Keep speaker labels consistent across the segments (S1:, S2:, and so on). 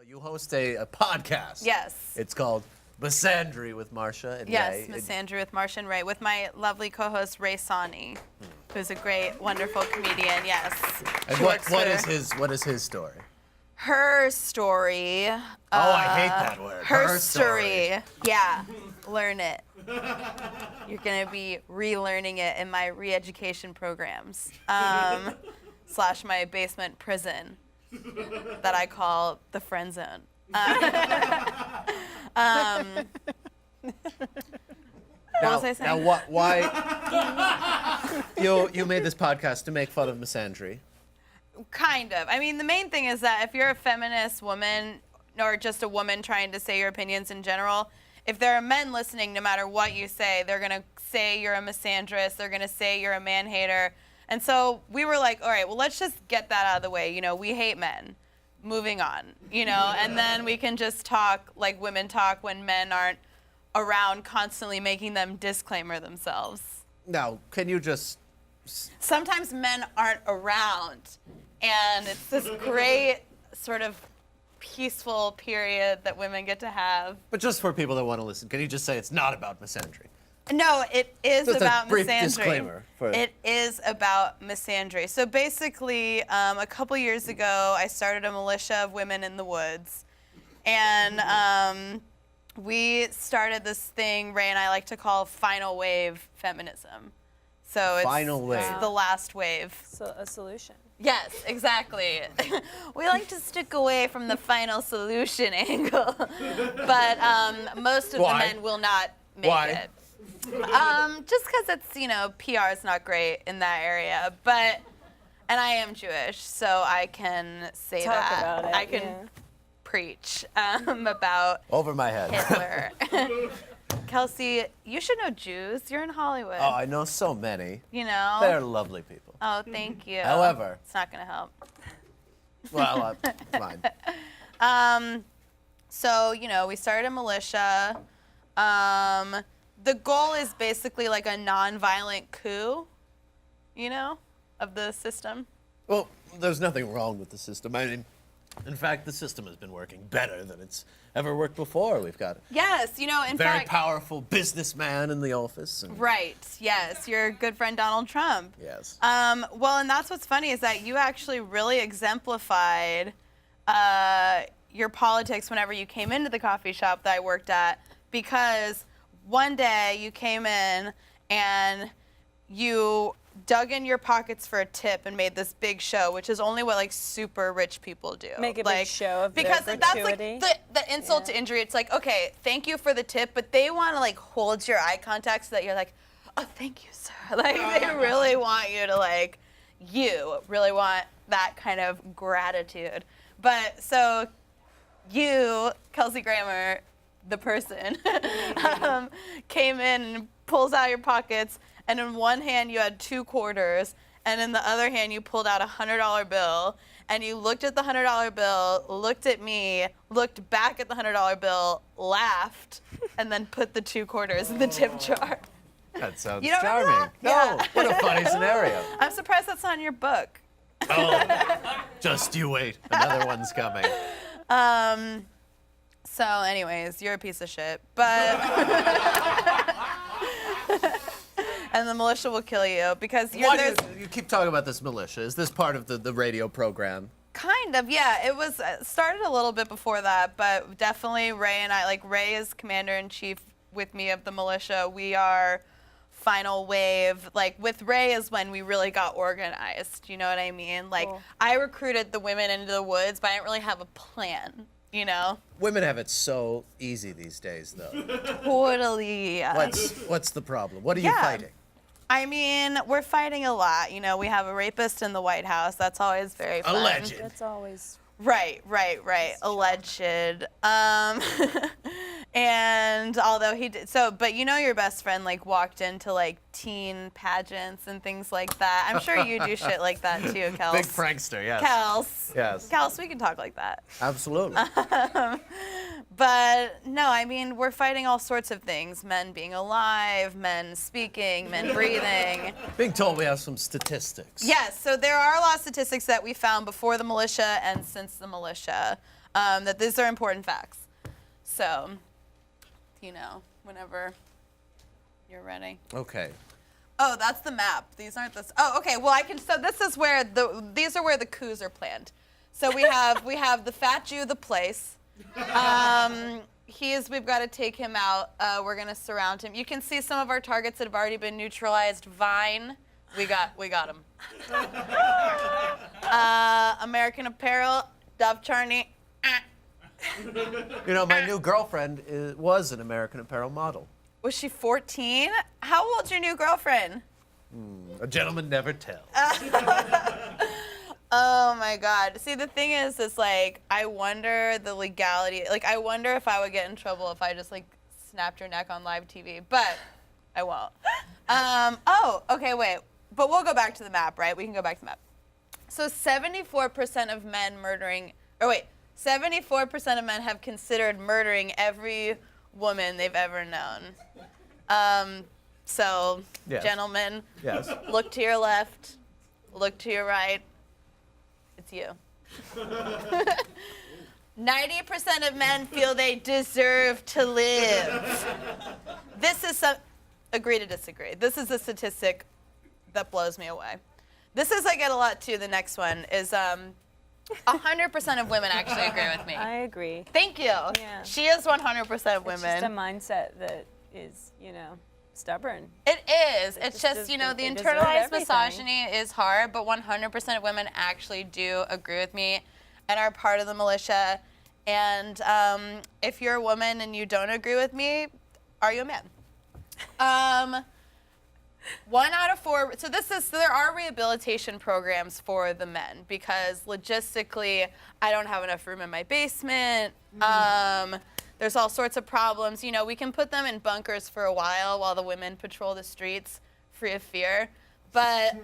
S1: You host a podcast.
S2: Yes.
S1: It's called Misandry with Marcia and Ray.
S2: Yes, Misandry with Marcia and Ray, with my lovely co-host Ray Sani, who's a great, wonderful comedian. Yes.
S1: And what is his story?
S2: Her story.
S1: I hate that word.
S2: Her story. Yeah. Learn it. You're gonna be relearning it in my re-education programs, / my basement prison that I call the friend zone. What was I saying?
S1: Now, why? you made this podcast to make fun of misandry.
S2: Kind of. I mean, the main thing is that if you're a feminist woman or just a woman trying to say your opinions in general, if there are men listening, no matter what you say, they're going to say you're a misandrist, they're going to say you're a man-hater. And so we were like, all right, well, let's just get that out of the way. You know, we hate men. Moving on, you know, and then we can just talk like women talk when men aren't around constantly making them disclaimer themselves.
S1: Now, can you just...
S2: Sometimes men aren't around, and it's this great sort of peaceful period that women get to have.
S1: But just for people that want to listen, can you just say it's not about misandry?
S2: No, it is
S1: just
S2: about
S1: a brief
S2: misandry.
S1: Disclaimer
S2: It is about misandry. So basically, a couple years ago, I started a militia of women in the woods, and we started this thing Ray and I like to call final wave feminism. So it's the last wave.
S3: So a solution.
S2: Yes, exactly. We like to stick away from the final solution angle, but most of the men will not make it. Just because it's, you know, PR is not great in that area, but, and I am Jewish, so I can say
S3: Talk
S2: that.
S3: about it,
S2: I can preach about
S1: over my head.
S2: Hitler. Kelsey, you should know Jews. You're in Hollywood.
S1: Oh, I know so many.
S2: You know?
S1: They're lovely people.
S2: Oh, thank you.
S1: However.
S2: It's not going to help.
S1: Well, fine.
S2: So, you know, we started a militia. The goal is basically like a non-violent coup, you know, of the system.
S1: Well, there's nothing wrong with the system. I mean, in fact, the system has been working better than it's ever worked before. We've got
S2: yes, you know, in
S1: very
S2: fact,
S1: powerful businessman in the office. And
S2: right. Yes, your good friend Donald Trump.
S1: Yes.
S2: Well, and that's what's funny is that you actually really exemplified your politics whenever you came into the coffee shop that I worked at, because one day you came in and you dug in your pockets for a tip and made this big show, which is only what like super rich people do.
S3: Make a big show of
S2: because
S3: their
S2: that's
S3: gratuity.
S2: like the insult to injury. It's like, okay, thank you for the tip, but they want to like hold your eye contact so that you're like, oh, thank you, sir. Like they really want you to like, you really want that kind of gratitude. But so you, Kelsey Grammer, the person, came in and pulls out your pockets, and in one hand you had 2 quarters, and in the other hand you pulled out a $100 bill, and you looked at the $100 bill, looked at me, looked back at the $100 bill, laughed, and then put the 2 quarters in the tip jar.
S1: That sounds
S2: You don't remember
S1: charming.
S2: that?
S1: No, what a funny scenario.
S2: I'm surprised that's not in your book.
S1: Oh, just you wait. Another one's coming.
S2: So anyways, you're a piece of shit, but and the militia will kill you because
S1: Why do you keep talking about this militia? Is this part of the radio program?
S2: Kind of, yeah. It was started a little bit before that, but definitely Ray and I, like Ray is commander-in-chief with me of the militia. We are final wave. Like with Ray is when we really got organized. You know what I mean? Like
S3: Cool.
S2: I recruited the women into the woods, but I didn't really have a plan. You know?
S1: Women have it so easy these days, though.
S2: Totally.
S1: What's the problem? What are you fighting?
S2: I mean, we're fighting a lot. You know, we have a rapist in the White House. That's always very fun.
S1: Alleged.
S3: That's always
S2: Right. Alleged. And although he did but you know your best friend like walked into like teen pageants and things like that. I'm sure you do shit like that too, Kels.
S1: Big prankster, yes.
S2: Kels.
S1: Yes.
S2: Kels, we can talk like that.
S1: Absolutely.
S2: But no, I mean, we're fighting all sorts of things. Men being alive, men speaking, men breathing.
S1: Being told we have some statistics.
S2: Yes, so there are a lot of statistics that we found before the militia and since the militia. that these are important facts. So, whenever you're ready.
S1: Okay.
S2: Oh, that's the map. These aren't this. Oh, okay. Well, so this is where these are where the coups are planned. So we have the fat Jew, the place. We've got to take him out. We're gonna surround him. You can see some of our targets that have already been neutralized. Vine, we got him. American Apparel, Dove Charney.
S1: My new girlfriend was an American Apparel model.
S2: Was she 14? How old's your new girlfriend?
S1: A gentleman never tells.
S2: Oh my God. See, the thing is like, I wonder the legality. Like, I wonder if I would get in trouble if I just like snapped your neck on live TV, but I won't. Okay, wait. But we'll go back to the map, right? We can go back to the map. So 74% of men 74% of men have considered murdering every woman they've ever known. So,
S1: Yes.
S2: Gentlemen,
S1: Yes.
S2: look to your left, look to your right. It's you. 90% of men feel they deserve to live. This is agree to disagree. This is a statistic that blows me away. This is, I get a lot too. The next one is 100% of women actually agree with me.
S3: I agree.
S2: Thank you.
S3: Yeah.
S2: She is 100%
S3: It's just a
S2: women.
S3: mindset that is, stubborn.
S2: It is. It's just,
S3: does
S2: the
S3: think they deserve
S2: internalized
S3: everything.
S2: misogyny is hard, but 100% of women actually do agree with me and are part of the militia. And if you're a woman and you don't agree with me, are you a man? 1 out of 4. So there are rehabilitation programs for the men because logistically, I don't have enough room in my basement. There's all sorts of problems. We can put them in bunkers for a while the women patrol the streets free of fear. But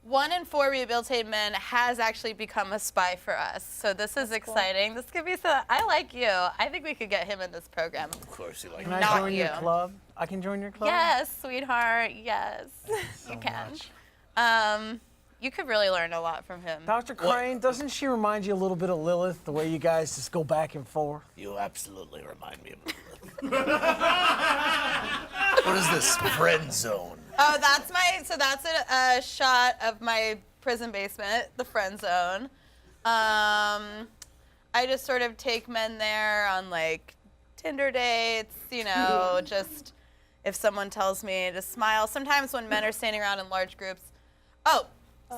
S2: 1 in 4 rehabilitated men has actually become a spy for us. So this is exciting. This could be I like you. I think we could get him in this program.
S1: Of course you like
S4: Can I
S2: Not
S4: join your
S2: you.
S4: club? I can join your club?
S2: Yes, sweetheart. Yes, you can. You could really learn a lot from him.
S4: Dr. Crane, doesn't she remind you a little bit of Lilith, the way you guys just go back and forth?
S1: You absolutely remind me of Lilith. What is this? Friend zone.
S2: Oh, that's a shot of my prison basement, the friend zone. I just sort of take men there on like Tinder dates, just if someone tells me to smile. Sometimes when men are standing around in large groups.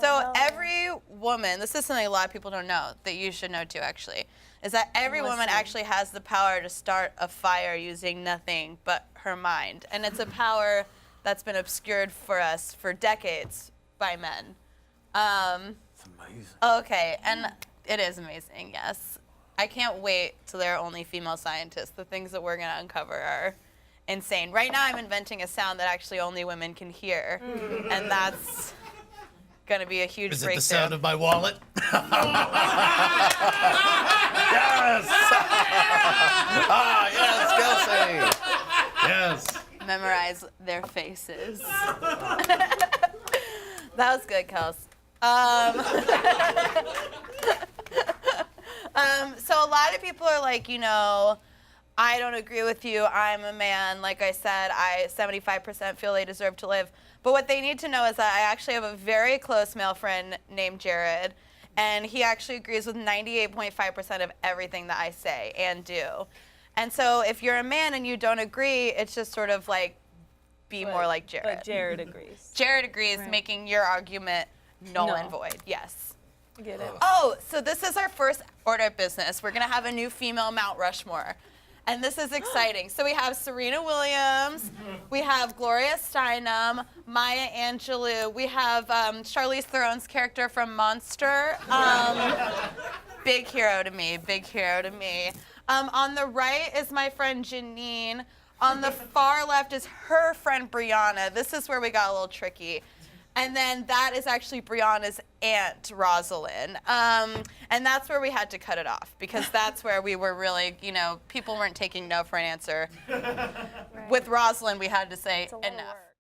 S2: So every woman, this is something a lot of people don't know that you should know too actually, is that every woman actually has the power to start a fire using nothing but her mind. And it's a power that's been obscured for us for decades by men.
S4: It's amazing.
S2: Okay, and it is amazing, yes. I can't wait till there are only female scientists. The things that we're gonna uncover are insane. Right now I'm inventing a sound that actually only women can hear, and that's gonna be a huge
S1: Is it
S2: breakthrough.
S1: the sound of my wallet? Yes! Yes, Kelsey! Yes.
S2: Memorize their faces. That was good, Kels. So a lot of people are like, I don't agree with you. I'm a man. Like I said, 75% feel they deserve to live. But what they need to know is that I actually have a very close male friend named Jared, and he actually agrees with 98.5% of everything that I say and do. And so if you're a man and you don't agree, it's just sort of like, be more like Jared.
S3: But Jared agrees.
S2: Jared agrees,
S3: Right.
S2: making your argument null
S3: No.
S2: and void. Yes.
S3: I get it.
S2: Oh, so this is our first order of business. We're going to have a new female Mount Rushmore. And this is exciting. So we have Serena Williams, we have Gloria Steinem, Maya Angelou, we have Charlize Theron's character from Monster. Big hero to me, big hero to me. On the right is my friend Janine. On the far left is her friend Brianna. This is where we got a little tricky. And then that is actually Brianna's aunt, Rosalind. And that's where we had to cut it off because that's where we were really, people weren't taking no for an answer. With Rosalind, we had to say
S3: It's a lot of
S2: enough.
S3: work.